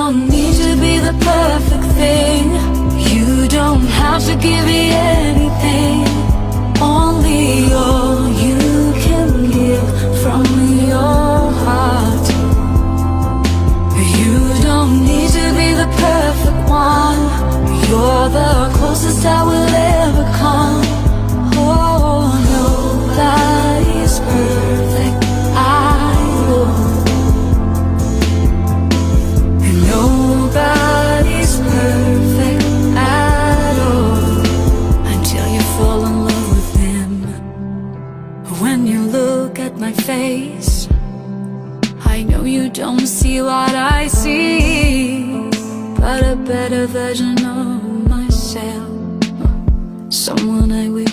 don't need to be the perfect thing. You don't have to give me anything. Only all you can give from your heart. You don't need to be the perfect one. You're the closest I will ever come. Oh, nobody's perfect, I know. Nobody's perfect at all, until you fall in love with him. When you look at my face, I know you don't see what I see, but a better version of myself, someone I wish